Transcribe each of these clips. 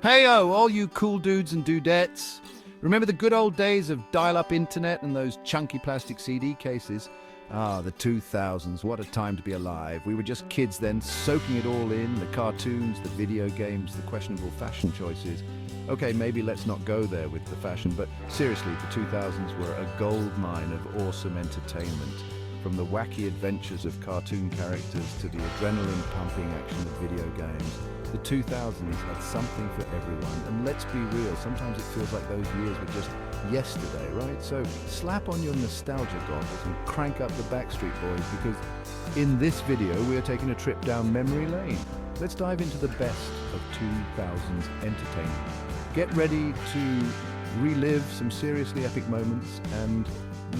Heyo, all you cool dudes and dudettes. Remember the good old days of dial-up internet and those chunky plastic CD cases? Ah, the 2000s, what a time to be alive. We were just kids then, soaking it all in, the cartoons, the video games, the questionable fashion choices. Okay, maybe let's not go there with the fashion, but seriously, the 2000s were a gold mine of awesome entertainment. From the wacky adventures of cartoon characters to the adrenaline-pumping action of video games, the 2000s had something for everyone. And let's be real, sometimes it feels like those years were just yesterday, right? So slap on your nostalgia goggles and crank up the Backstreet Boys, because in this video we are taking a trip down memory lane. Let's dive into the best of 2000s entertainment. Get ready to relive some seriously epic moments and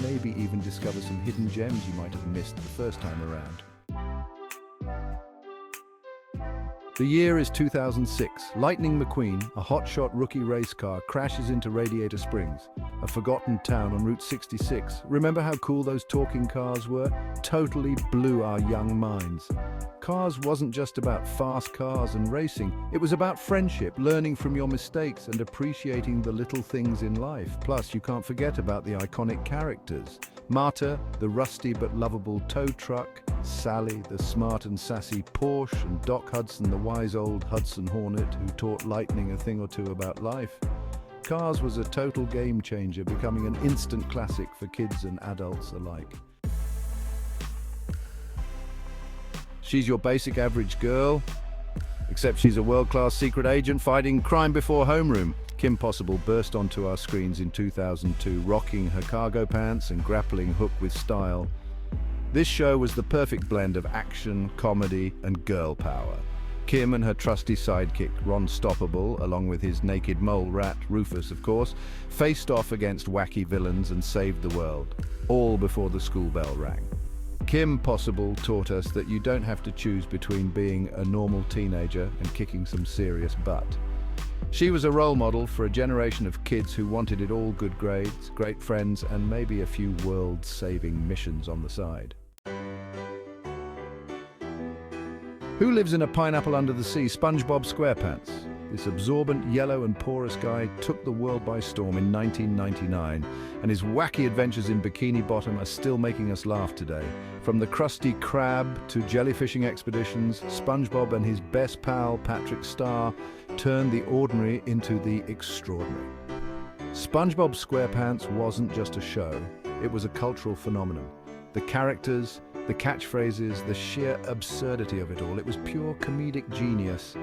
maybe even discover some hidden gems you might have missed the first time around. The year is 2006. Lightning McQueen, a hotshot rookie race car, crashes into Radiator Springs, a forgotten town on Route 66. Remember how cool those talking cars were? Totally blew our young minds. Cars wasn't just about fast cars and racing. It was about friendship, learning from your mistakes and appreciating the little things in life. Plus, you can't forget about the iconic characters. Marta, the rusty but lovable tow truck, Sally, the smart and sassy Porsche, and Doc Hudson, the wise old Hudson Hornet who taught Lightning a thing or two about life. Cars was a total game changer, becoming an instant classic for kids and adults alike. She's your basic average girl, except she's a world-class secret agent fighting crime before homeroom. Kim Possible burst onto our screens in 2002, rocking her cargo pants and grappling hook with style. This show was the perfect blend of action, comedy, and girl power. Kim and her trusty sidekick, Ron Stoppable, along with his naked mole rat, Rufus of course, faced off against wacky villains and saved the world, all before the school bell rang. Kim Possible taught us that you don't have to choose between being a normal teenager and kicking some serious butt. She was a role model for a generation of kids who wanted it all: good grades, great friends, and maybe a few world-saving missions on the side. Who lives in a pineapple under the sea? SpongeBob SquarePants. This absorbent, yellow and porous guy took the world by storm in 1999, and his wacky adventures in Bikini Bottom are still making us laugh today. From the Krusty Krab to jellyfishing expeditions, SpongeBob and his best pal, Patrick Star, turned the ordinary into the extraordinary. SpongeBob SquarePants wasn't just a show, it was a cultural phenomenon. The characters, the catchphrases, the sheer absurdity of it all, it was pure comedic genius.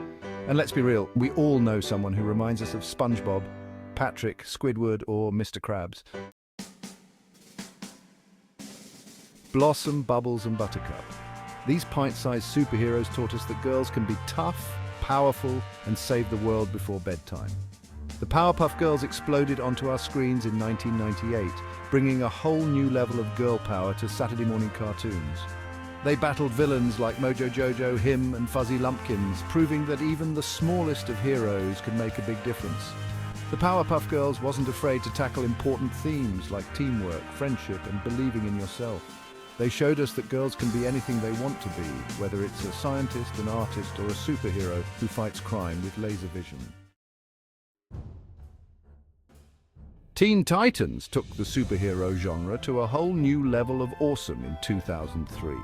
And let's be real, we all know someone who reminds us of SpongeBob, Patrick, Squidward, or Mr. Krabs. Blossom, Bubbles, and Buttercup. These pint-sized superheroes taught us that girls can be tough, powerful, and save the world before bedtime. The Powerpuff Girls exploded onto our screens in 1998, bringing a whole new level of girl power to Saturday morning cartoons. They battled villains like Mojo Jojo, Him, and Fuzzy Lumpkins, proving that even the smallest of heroes could make a big difference. The Powerpuff Girls wasn't afraid to tackle important themes like teamwork, friendship, and believing in yourself. They showed us that girls can be anything they want to be, whether it's a scientist, an artist, or a superhero who fights crime with laser vision. Teen Titans took the superhero genre to a whole new level of awesome in 2003.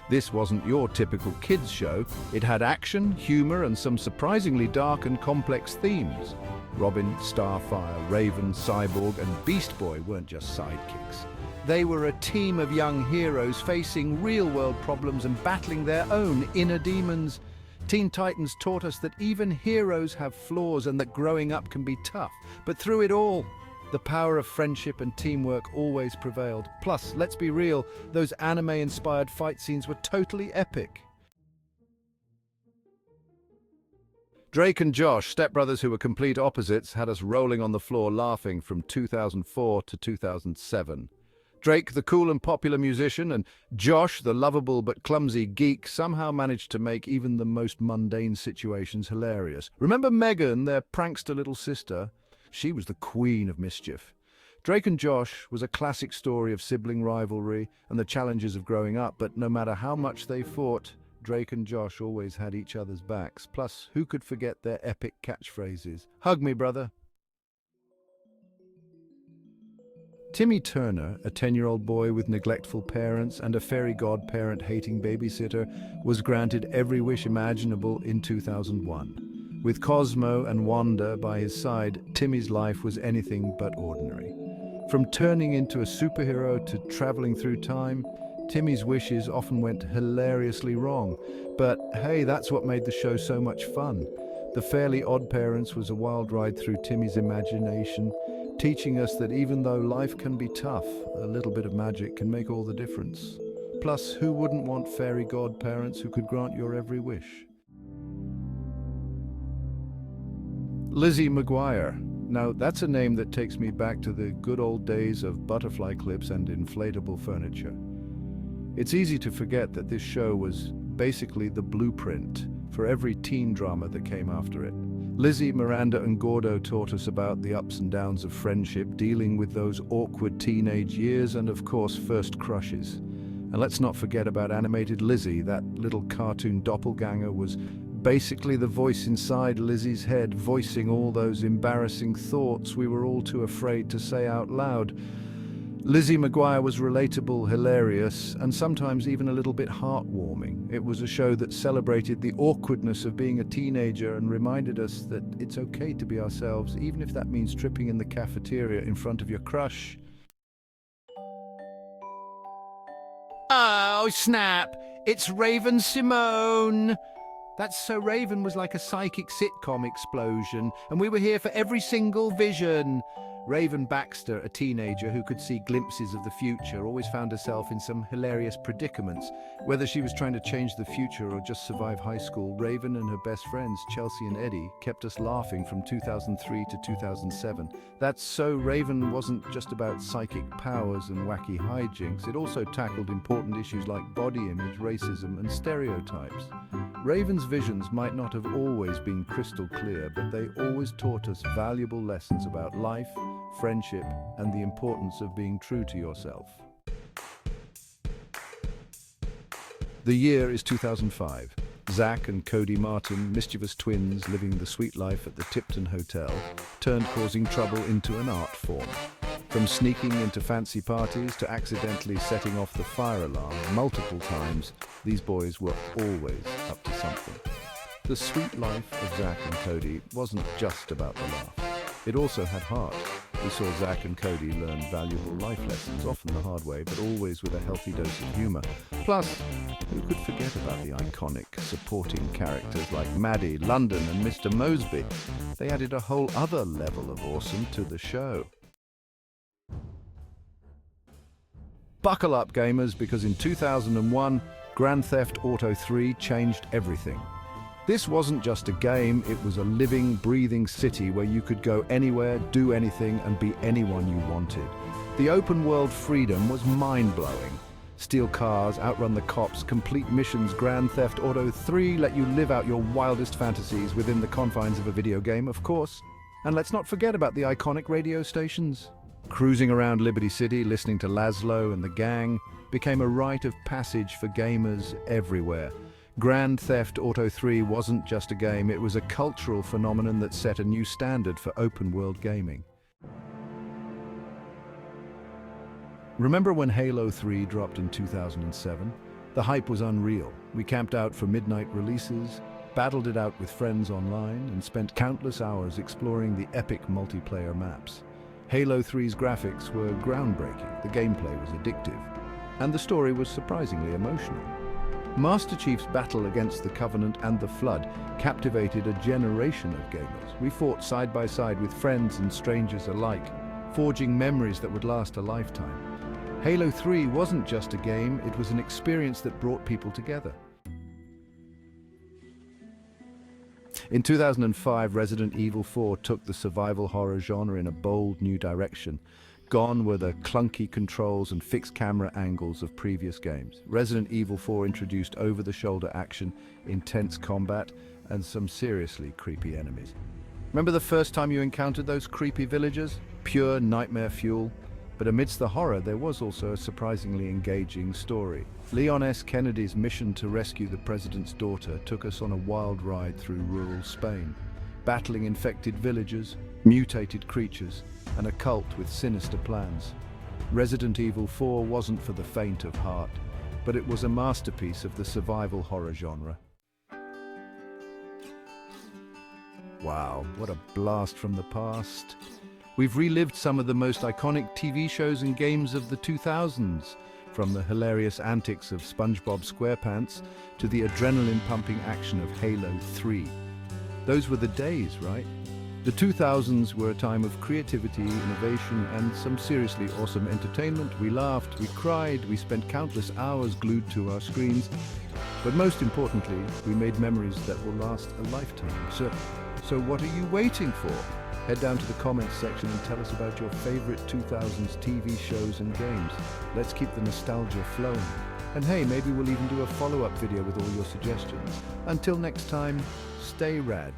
This wasn't your typical kids show. It had action, humor, and some surprisingly dark and complex themes. Robin, Starfire, Raven, Cyborg, and Beast Boy weren't just sidekicks. They were a team of young heroes facing real-world problems and battling their own inner demons. Teen Titans taught us that even heroes have flaws and that growing up can be tough. But through it all, the power of friendship and teamwork always prevailed. Plus, let's be real, those anime-inspired fight scenes were totally epic. Drake and Josh, stepbrothers who were complete opposites, had us rolling on the floor laughing from 2004 to 2007. Drake, the cool and popular musician, and Josh, the lovable but clumsy geek, somehow managed to make even the most mundane situations hilarious. Remember Megan, their prankster little sister? She was the queen of mischief. Drake and Josh was a classic story of sibling rivalry and the challenges of growing up, but no matter how much they fought, Drake and Josh always had each other's backs. Plus, who could forget their epic catchphrases? Hug me, brother. Timmy Turner, a 10-year-old boy with neglectful parents and a fairy godparent-hating babysitter, was granted every wish imaginable in 2001. With Cosmo and Wanda by his side, Timmy's life was anything but ordinary. From turning into a superhero to traveling through time, Timmy's wishes often went hilariously wrong. But hey, that's what made the show so much fun. The Fairly Odd Parents was a wild ride through Timmy's imagination, teaching us that even though life can be tough, a little bit of magic can make all the difference. Plus, who wouldn't want fairy godparents who could grant your every wish? Lizzie McGuire. Now, that's a name that takes me back to the good old days of butterfly clips and inflatable furniture. It's easy to forget that this show was basically the blueprint for every teen drama that came after it. Lizzie, Miranda, and Gordo taught us about the ups and downs of friendship, dealing with those awkward teenage years, and of course, first crushes. And let's not forget about animated Lizzie. That little cartoon doppelganger was basically the voice inside Lizzie's head, voicing all those embarrassing thoughts we were all too afraid to say out loud. Lizzie McGuire was relatable, hilarious, and sometimes even a little bit heartwarming. It was a show that celebrated the awkwardness of being a teenager and reminded us that it's okay to be ourselves, even if that means tripping in the cafeteria in front of your crush. Oh, snap! It's Raven-Symoné! That's So Raven was like a psychic sitcom explosion, and we were here for every single vision. Raven Baxter, a teenager who could see glimpses of the future, always found herself in some hilarious predicaments. Whether she was trying to change the future or just survive high school, Raven and her best friends, Chelsea and Eddie, kept us laughing from 2003 to 2007. That's So Raven wasn't just about psychic powers and wacky hijinks. It also tackled important issues like body image, racism, and stereotypes. Raven's visions might not have always been crystal clear, but they always taught us valuable lessons about life, friendship, and the importance of being true to yourself. The year is 2005. Zach and Cody Martin, mischievous twins living the sweet life at the Tipton Hotel, turned causing trouble into an art form. From sneaking into fancy parties to accidentally setting off the fire alarm multiple times, these boys were always up to something. The sweet life of Zach and Cody wasn't just about the laugh. It also had heart. We saw Zach and Cody learn valuable life lessons, often the hard way, but always with a healthy dose of humor. Plus, who could forget about the iconic supporting characters like Maddie, London, and Mr. Mosby? They added a whole other level of awesome to the show. Buckle up, gamers, because in 2001, Grand Theft Auto 3 changed everything. This wasn't just a game, it was a living, breathing city where you could go anywhere, do anything, and be anyone you wanted. The open-world freedom was mind-blowing. Steal cars, outrun the cops, complete missions. Grand Theft Auto 3 let you live out your wildest fantasies within the confines of a video game, of course. And let's not forget about the iconic radio stations. Cruising around Liberty City, listening to Laszlo and the gang, became a rite of passage for gamers everywhere. Grand Theft Auto 3 wasn't just a game, it was a cultural phenomenon that set a new standard for open-world gaming. Remember when Halo 3 dropped in 2007? The hype was unreal. We camped out for midnight releases, battled it out with friends online, and spent countless hours exploring the epic multiplayer maps. Halo 3's graphics were groundbreaking, the gameplay was addictive, and the story was surprisingly emotional. Master Chief's battle against the Covenant and the Flood captivated a generation of gamers. We fought side by side with friends and strangers alike, forging memories that would last a lifetime. Halo 3 wasn't just a game, it was an experience that brought people together. In 2005, Resident Evil 4 took the survival horror genre in a bold new direction. Gone were the clunky controls and fixed camera angles of previous games. Resident Evil 4 introduced over-the-shoulder action, intense combat, and some seriously creepy enemies. Remember the first time you encountered those creepy villagers? Pure nightmare fuel. But amidst the horror, there was also a surprisingly engaging story. Leon S. Kennedy's mission to rescue the president's daughter took us on a wild ride through rural Spain, battling infected villagers, mutated creatures, and a cult with sinister plans. Resident Evil 4 wasn't for the faint of heart, but it was a masterpiece of the survival horror genre. Wow, what a blast from the past. We've relived some of the most iconic TV shows and games of the 2000s, from the hilarious antics of SpongeBob SquarePants to the adrenaline-pumping action of Halo 3. Those were the days, right? The 2000s were a time of creativity, innovation, and some seriously awesome entertainment. We laughed, we cried, we spent countless hours glued to our screens, but most importantly, we made memories that will last a lifetime. So what are you waiting for? Head down to the comments section and tell us about your favorite 2000s TV shows and games. Let's keep the nostalgia flowing. And hey, maybe we'll even do a follow-up video with all your suggestions. Until next time, stay rad.